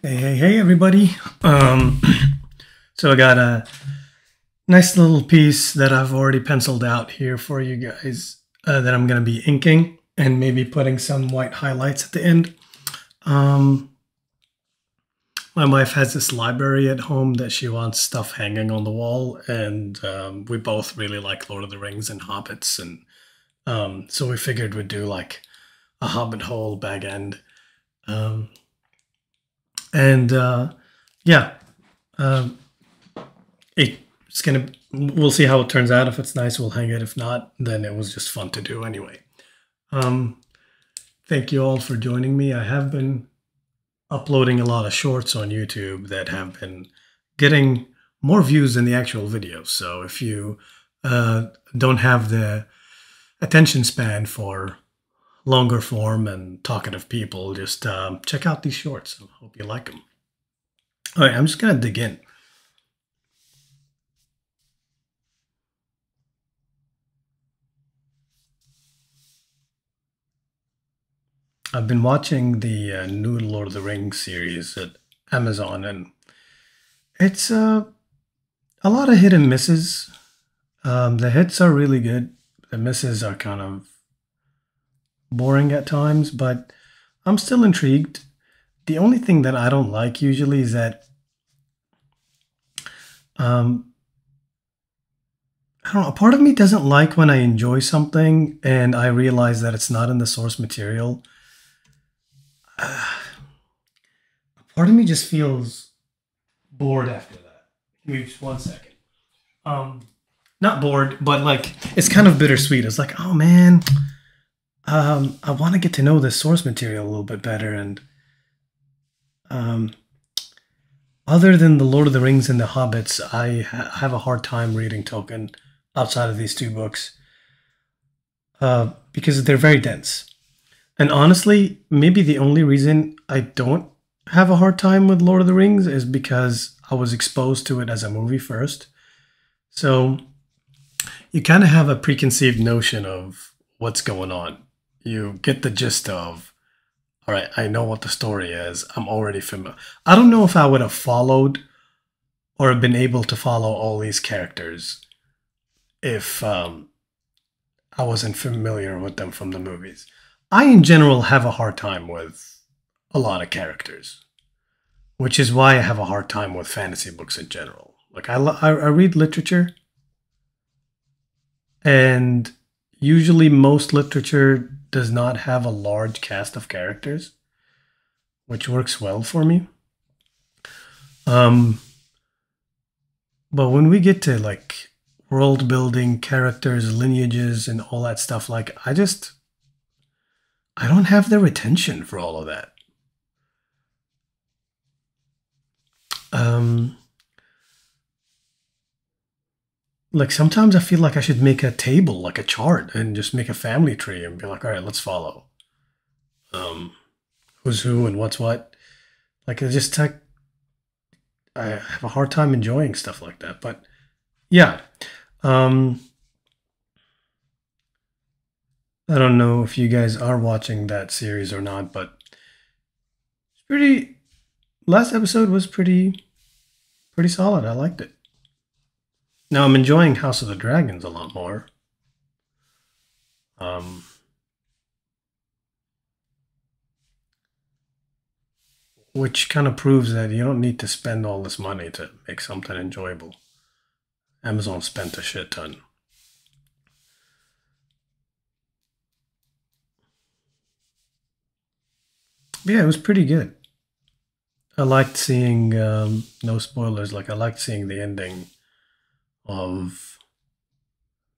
Hey, everybody. So I got a nice little piece that I've already penciled out here for you guys that I'm going to be inking and maybe putting some white highlights at the end. My wife has this library at home that she wants stuff hanging on the wall, and we both really like Lord of the Rings and Hobbits, and so we figured we'd do like a Hobbit hole bag end. Um, and yeah, um, it's gonna. We'll see how it turns out. If it's nice, we'll hang it. If not, then it was just fun to do anyway. Thank you all for joining me. I have been uploading a lot of shorts on YouTube that have been getting more views than the actual videos. So if you don't have the attention span for longer form and talkative people, just check out these shorts. I hope you like them. All right, I'm just going to dig in. I've been watching the new Lord of the Rings series at Amazon, and it's a lot of hit and misses. The hits are really good. The misses are kind of boring at times, but I'm still intrigued. The only thing that I don't like usually is that I don't know, a part of me doesn't like when I enjoy something and I realize that it's not in the source material. A part of me just feels bored after that. Give me just 1 second. Not bored, but like it's kind of bittersweet. It's like, oh man, I want to get to know the source material a little bit better. And other than the Lord of the Rings and the Hobbits, I have a hard time reading Tolkien outside of these two books because they're very dense. And honestly, maybe the only reason I don't have a hard time with Lord of the Rings is because I was exposed to it as a movie first. So you kind of have a preconceived notion of what's going on. You get the gist of, all right, I know what the story is. I'm already familiar. I don't know if I would have followed or have been able to follow all these characters if I wasn't familiar with them from the movies. I, in general, have a hard time with a lot of characters, which is why I have a hard time with fantasy books in general. Like, I read literature, and usually most literature does not have a large cast of characters, which works well for me. But when we get to like world building, characters, lineages, and all that stuff, like I don't have the retention for all of that. Like sometimes I feel like I should make a table, like a chart, and just make a family tree and be like, all right, let's follow. Who's who and what's what. Like it's just like I have a hard time enjoying stuff like that. But yeah. I don't know if you guys are watching that series or not, but it's pretty. Last episode was pretty solid. I liked it. Now I'm enjoying House of the Dragons a lot more. Which kind of proves that you don't need to spend all this money to make something enjoyable. Amazon spent a shit ton. Yeah, it was pretty good. I liked seeing, no spoilers, like I liked seeing the ending of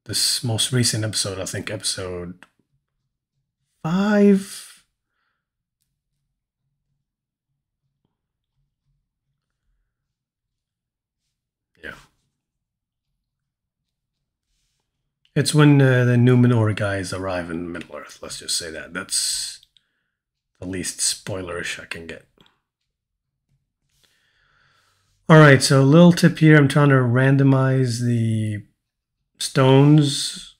this most recent episode, I think episode 5. Yeah. It's when the Numenor guys arrive in Middle Earth, let's just say that. That's the least spoilerish I can get. All right, so a little tip here. I'm trying to randomize the stones.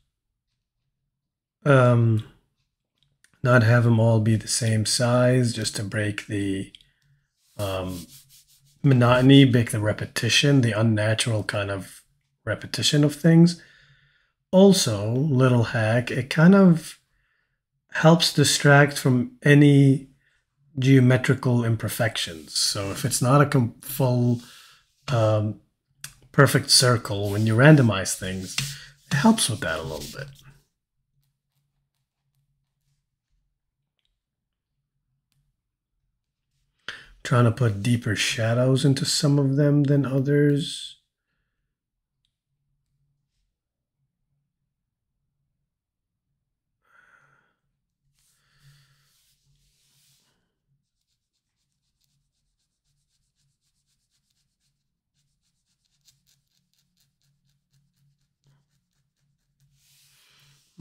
Not have them all be the same size, just to break the monotony, make the repetition, the unnatural kind of repetition of things. Also, little hack, it kind of helps distract from any geometrical imperfections. So if it's not a full perfect circle, when you randomize things, it helps with that a little bit. Trying to put deeper shadows into some of them than others.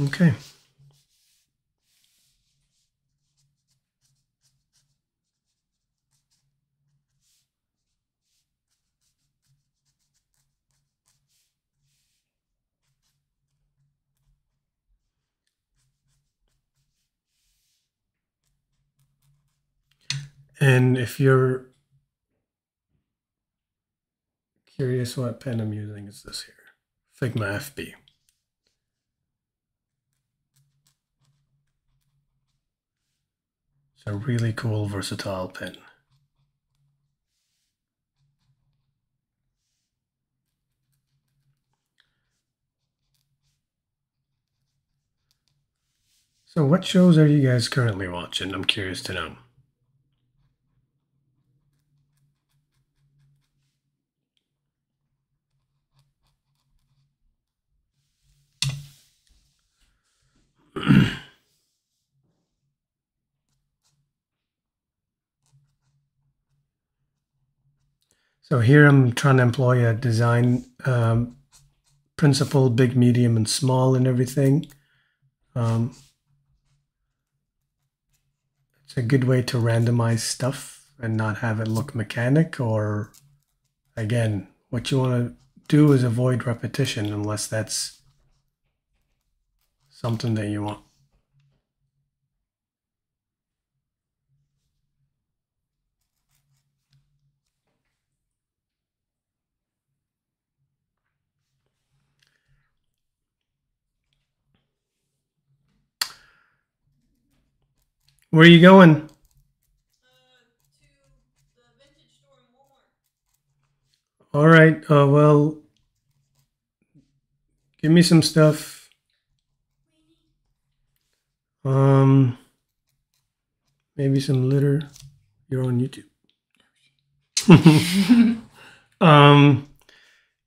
Okay. And if you're curious what pen I'm using, it's this here, Figma FB. It's a really cool, versatile pen. So what shows are you guys currently watching? I'm curious to know. So here I'm trying to employ a design principle, big, medium, and small and everything. It's a good way to randomize stuff and not have it look mechanic, or again, what you want to do is avoid repetition unless that's something that you want. Where are you going? To the vintage store in Walmart. All right. Well, give me some stuff. Maybe some litter. You're on YouTube.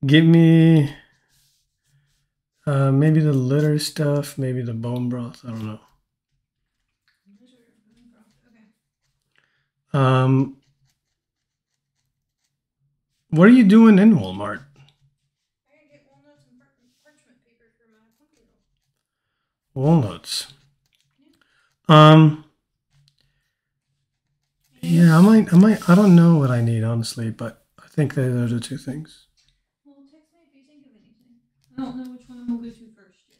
Give me maybe the litter stuff, maybe the bone broth. I don't know. Okay. What are you doing in Walmart? I gotta get walnuts and parchment paper for my pumpkin roll. Walnuts. Yeah, I might. I don't know what I need honestly, but I think those are the two things. Well, text me if you think of anything. I don't know which one we'll go to first yet.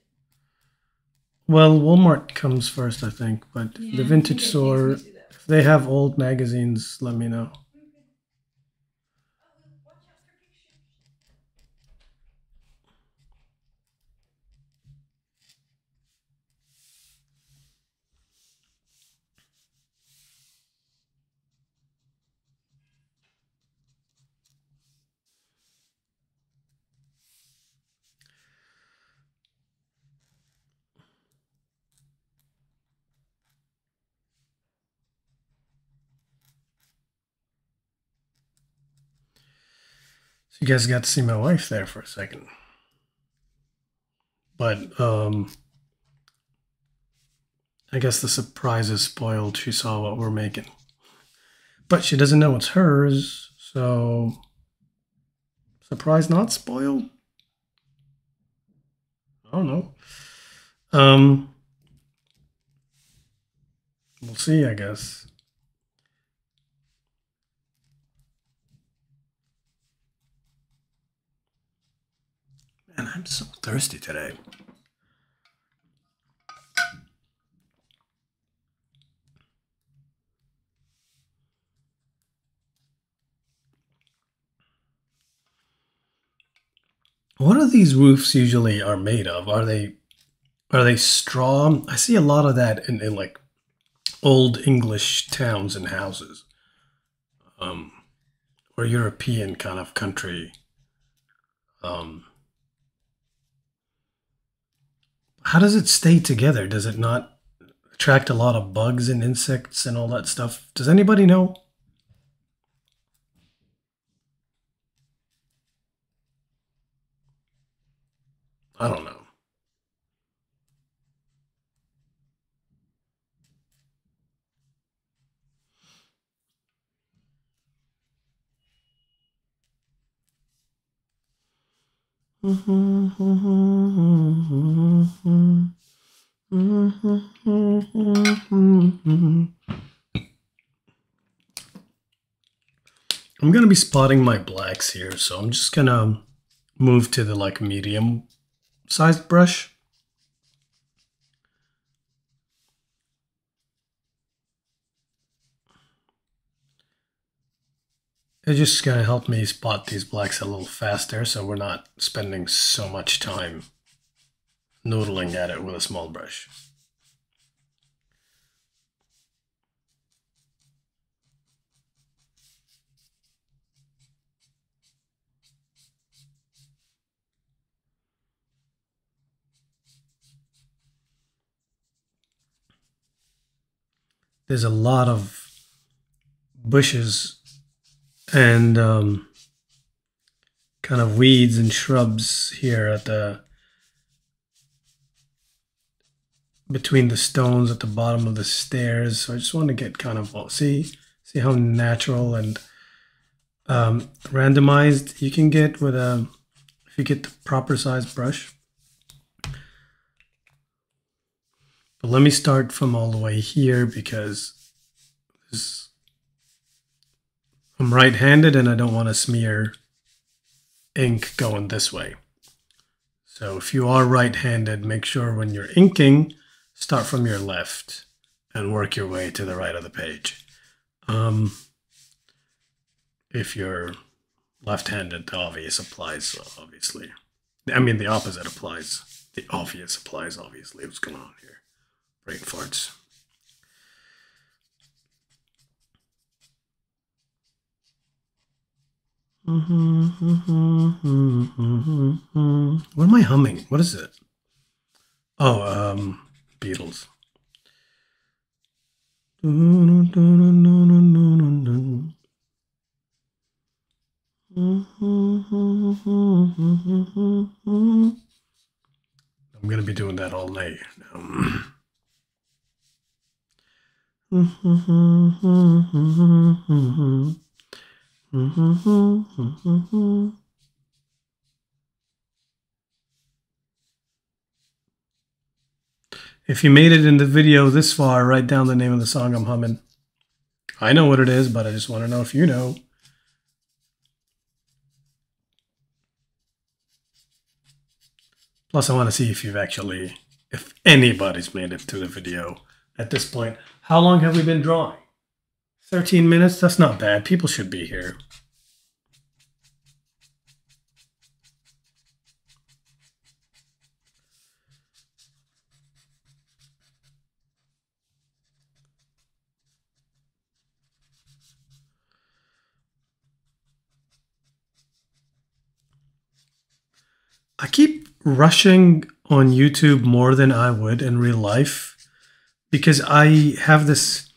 Well, Walmart comes first, I think, but Yeah, the vintage okay, store, text me through that. if they have old magazines, let me know. Okay. Oh, watch out for pictures. So you guys got to see my wife there for a second. But I guess the surprise is spoiled. She saw what we're making. But she doesn't know it's hers, so surprise not spoiled? I don't know. We'll see, I guess. Man, I'm so thirsty today. What are these roofs usually are made of? Are they straw? I see a lot of that in like old English towns and houses, um, or European kind of country. Um, how does it stay together? Does it not attract a lot of bugs and insects and all that stuff? Does anybody know? I don't know. I'm gonna be spotting my blacks here, so I'm just gonna move to the like medium sized brush. It's just gonna help me spot these blacks a little faster, so we're not spending so much time noodling at it with a small brush. There's a lot of bushes and kind of weeds and shrubs here at the between the stones at the bottom of the stairs. So I just want to get kind of see how natural and randomized you can get with a if you get the proper size brush. But let me start from all the way here because I'm right-handed and I don't want to smear ink going this way. So if you are right-handed, make sure when you're inking, start from your left and work your way to the right of the page. If you're left-handed, the obvious applies, obviously. I mean, the opposite applies. The obvious applies, obviously. What's going on here? Brain farts. What am I humming? What is it? Oh, Beatles. I'm gonna be doing that all night now. If you made it in the video this far, write down the name of the song I'm humming. I know what it is, but I just want to know if you know. Plus, I want to see if anybody's made it to the video at this point. How long have we been drawing? 13 minutes? That's not bad. People should be here. I keep rushing on YouTube more than I would in real life because I have this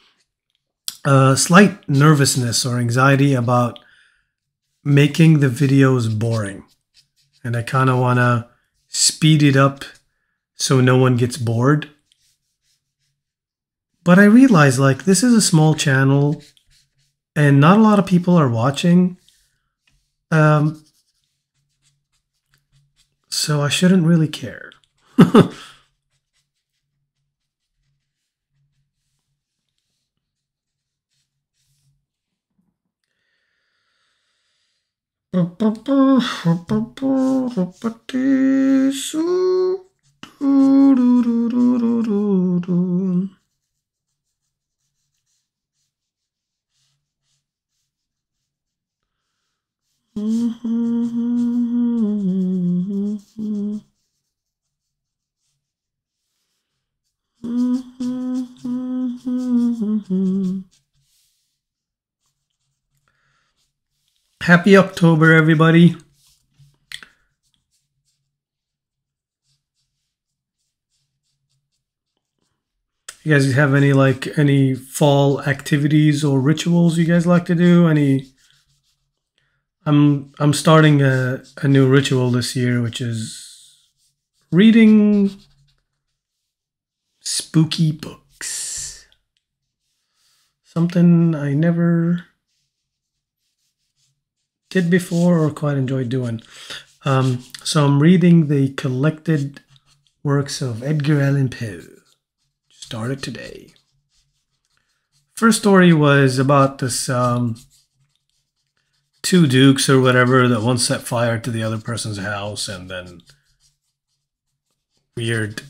slight nervousness or anxiety about making the videos boring. And I kind of want to speed it up so no one gets bored. But I realize like this is a small channel and not a lot of people are watching. So I shouldn't really care. Happy October, everybody. You guys have any fall activities or rituals you guys like to do? I'm starting a new ritual this year, which is reading spooky books. Something I never did before or quite enjoyed doing. So I'm reading the collected works of Edgar Allan Poe. Started today. First story was about this two dukes or whatever that once set fire to the other person's house, and then weird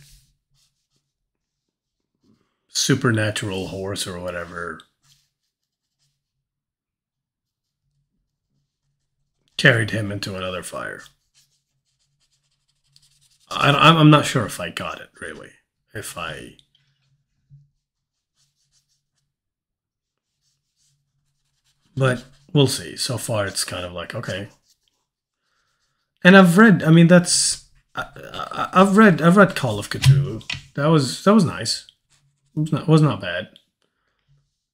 supernatural horse or whatever carried him into another fire. I'm not sure if I got it really. But we'll see. So far, it's kind of like okay. And I've read. I mean, I've read Call of Cthulhu. That was nice. It was not bad.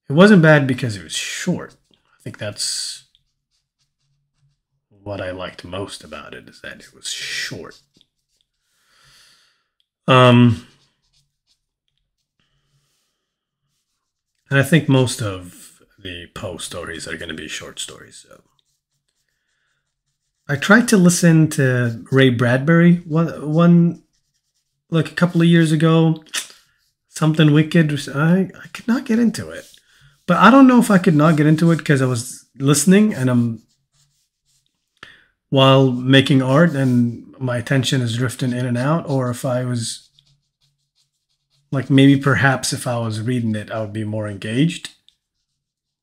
It wasn't bad because it was short. I think that's what I liked most about it, is that it was short. And I think most of the Poe stories are going to be short stories. So I tried to listen to Ray Bradbury one like a couple of years ago. Something Wicked. I could not get into it. But I don't know if I could not get into it because I was listening and I'm while making art and my attention is drifting in and out, or if I was like maybe perhaps if I was reading it, I would be more engaged.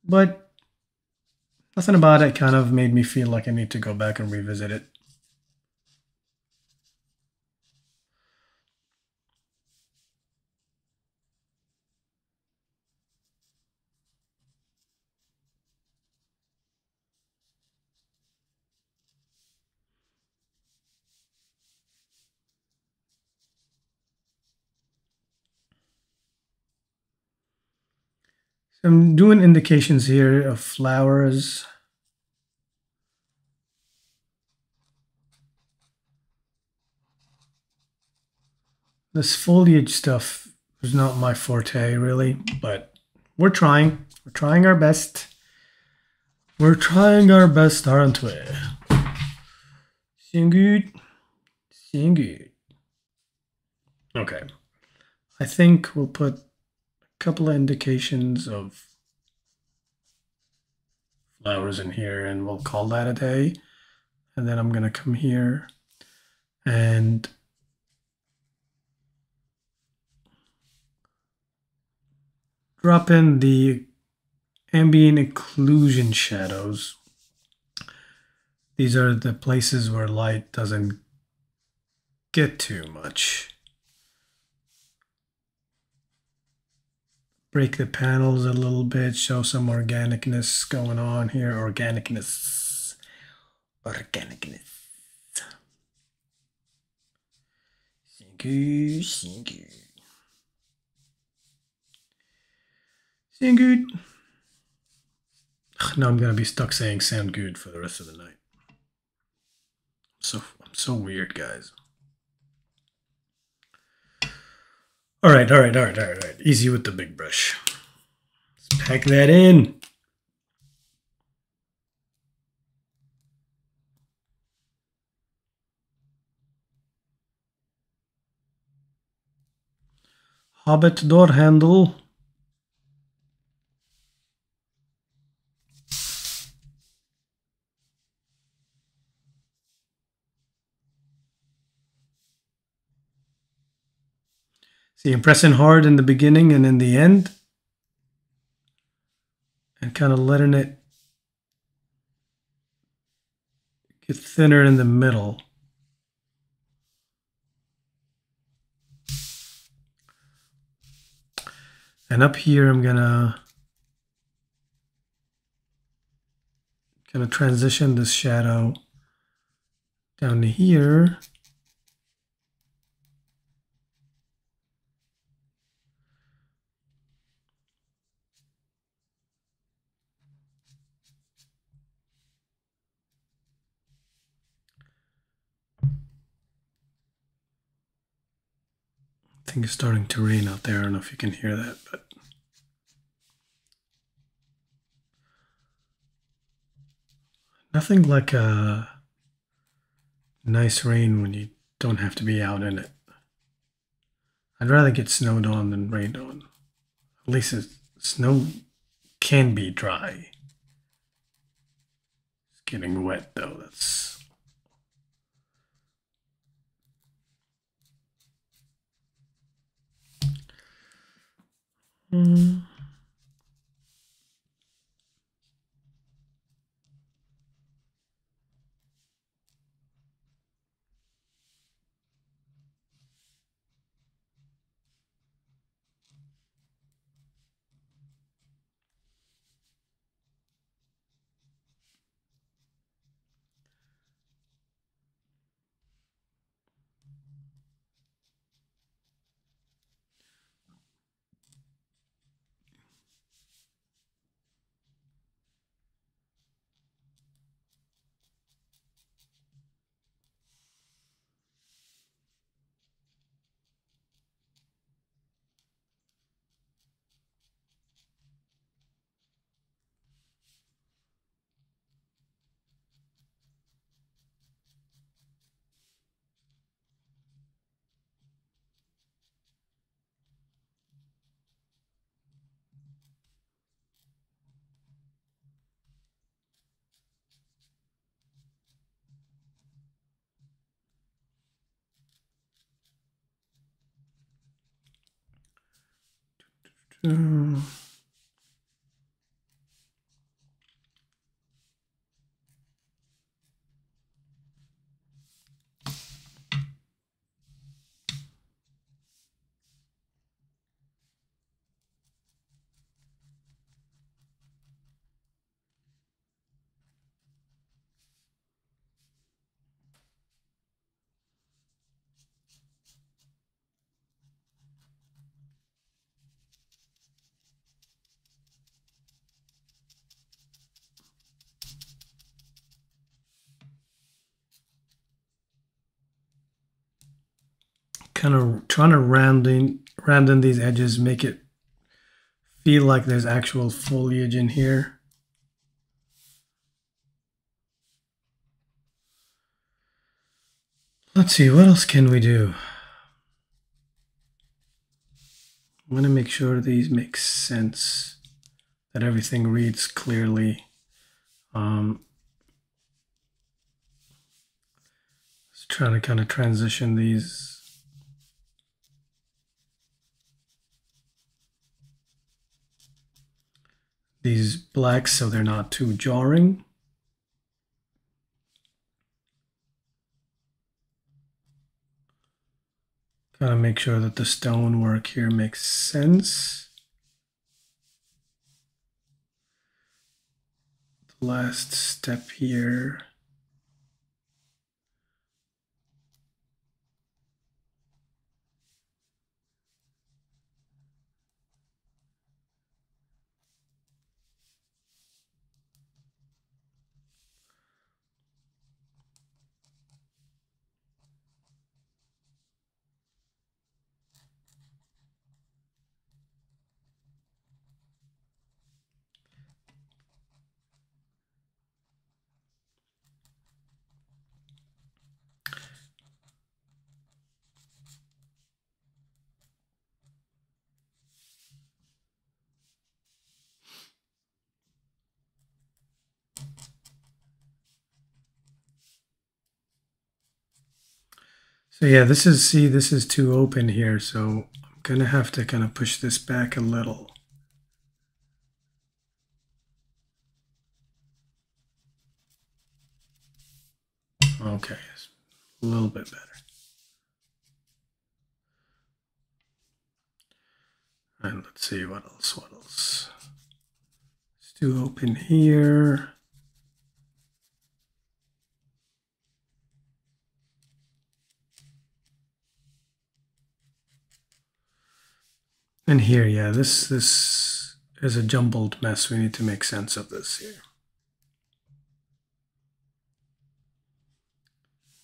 But nothing about it kind of made me feel like I need to go back and revisit it. So I'm doing indications here of flowers. This foliage stuff is not my forte, really, but we're trying. We're trying our best. We're trying our best, aren't we? Seeing good. Seeing good. Okay. I think we'll put a couple of indications of flowers in here, and we'll call that a day. And then I'm going to come here and drop in the ambient occlusion shadows. These are the places where light doesn't get too much. Break the panels a little bit, show some organicness going on here. Organicness. Thank you. Sound good. Now I'm gonna be stuck saying sound good for the rest of the night. I'm so weird, guys. All right. Easy with the big brush. Let's pack that in. Hobbit door handle. See, I'm pressing hard in the beginning and in the end, and kind of letting it get thinner in the middle. And up here, I'm gonna transition this shadow down to here. I think it's starting to rain out there. I don't know if you can hear that, but nothing like a nice rain when you don't have to be out in it. I'd rather get snowed on than rained on. At least snow can be dry. It's getting wet though. That's kind of trying to round in these edges, make it feel like there's actual foliage in here. Let's see, what else can we do? I'm going to make sure these make sense, that everything reads clearly. Just trying to kind of transition these blacks so they're not too jarring. Gotta make sure that the stonework here makes sense. The last step here. So yeah, this is too open here, so I'm gonna have to kind of push this back a little. Okay, a little bit better. And let's see what else. Let's do open here. And here, yeah, this is a jumbled mess. We need to make sense of this here.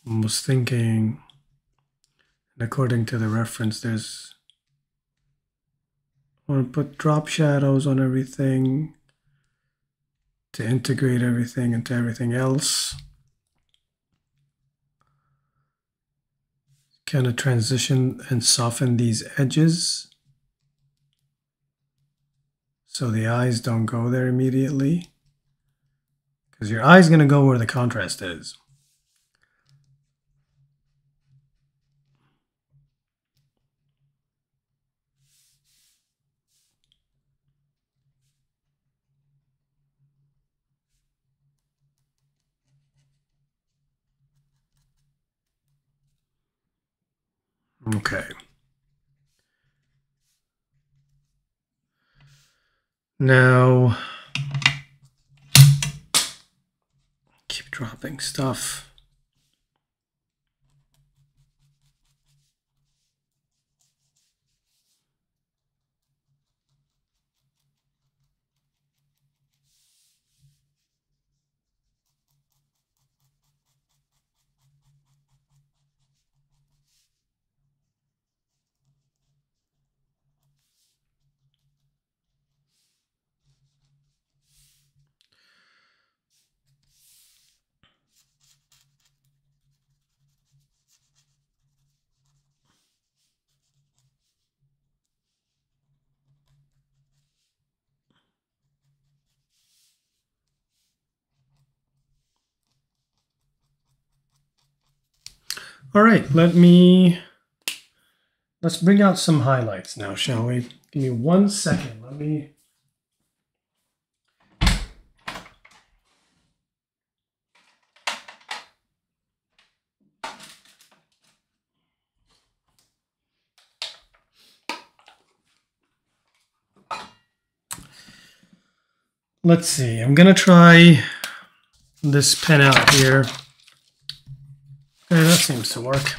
I was thinking, and according to the reference, I want to put drop shadows on everything to integrate everything into everything else. Kind of transition and soften these edges so the eyes don't go there immediately, because your eye's going to go where the contrast is. Okay. Now, keep dropping stuff. All right, let's bring out some highlights now, shall we? Give me 1 second. Let's see. I'm gonna try this pen out here. Okay, that seems to work.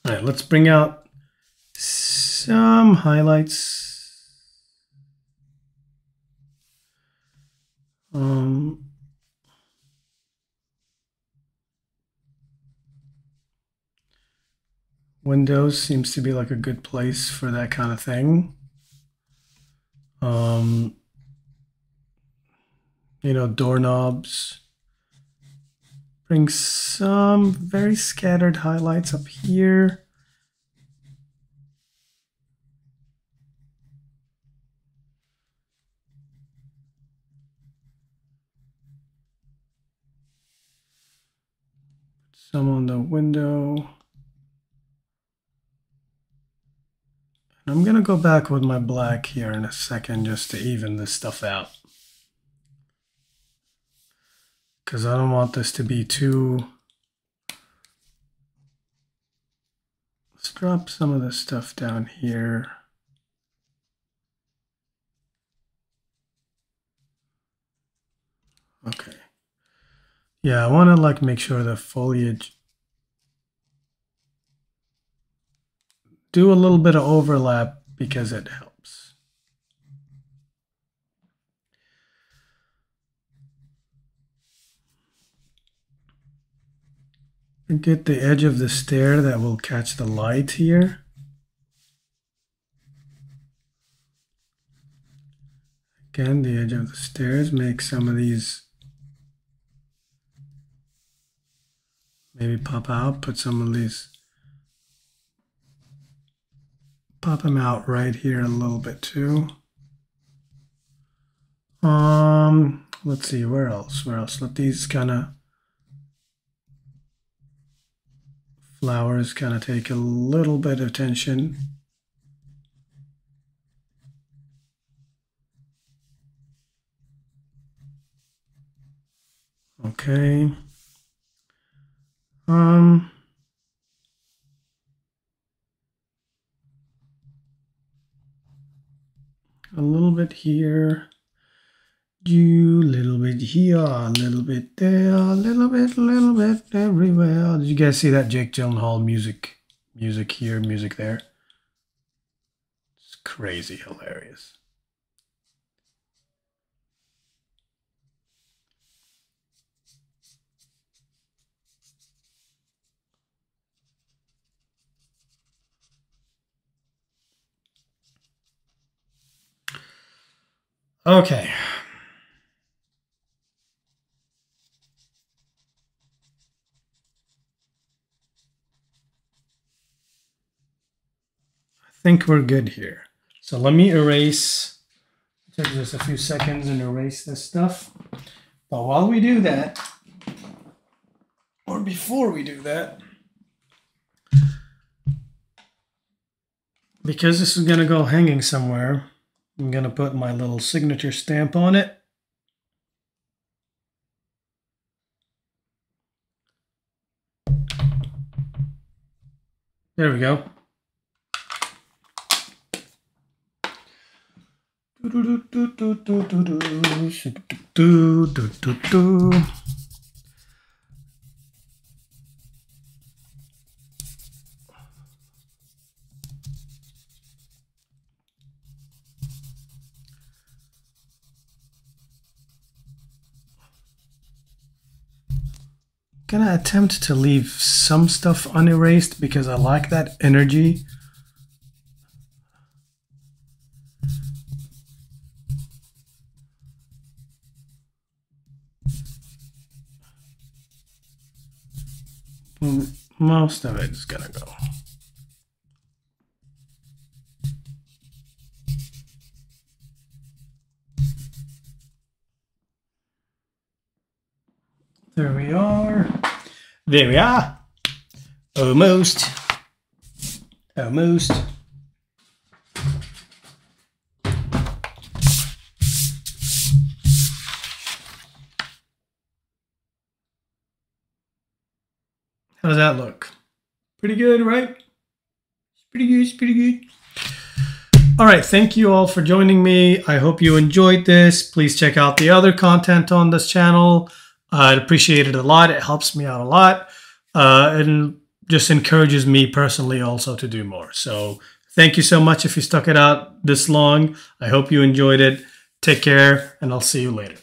All right, let's bring out some highlights. Windows seems to be like a good place for that kind of thing. You know, doorknobs. Bring some very scattered highlights up here. Some on the window. And I'm going to go back with my black here in a second just to even this stuff out, because I don't want this to be too... Let's drop some of this stuff down here. Okay. Yeah, I want to like make sure the foliage... Do a little bit of overlap because it helps. And get the edge of the stair that will catch the light here. Again, the edge of the stairs, make some of these maybe pop out, put some of these, pop them out right here a little bit too. Let's see, where else? Let these kind of flowers kind of take a little bit of attention. Okay. little bit here. Do a little bit here, a little bit there, a little bit everywhere. Did you guys see that Jake Gyllenhaal music here, music there? It's crazy hilarious. Okay. I think we're good here. So let me erase, take just a few seconds and erase this stuff. But while we do that, or before we do that, because this is going to go hanging somewhere, I'm going to put my little signature stamp on it. There we go. Gonna attempt to leave some stuff unerased because I like that energy. Most of it is gonna go. There we are. There we are. Almost. Almost. How does that look? Pretty good, right? It's pretty good, it's pretty good. All right, thank you all for joining me. I hope you enjoyed this. Please check out the other content on this channel. I'd appreciate it a lot. It helps me out a lot. And just encourages me personally also to do more. So thank you so much if you stuck it out this long. I hope you enjoyed it. Take care, and I'll see you later.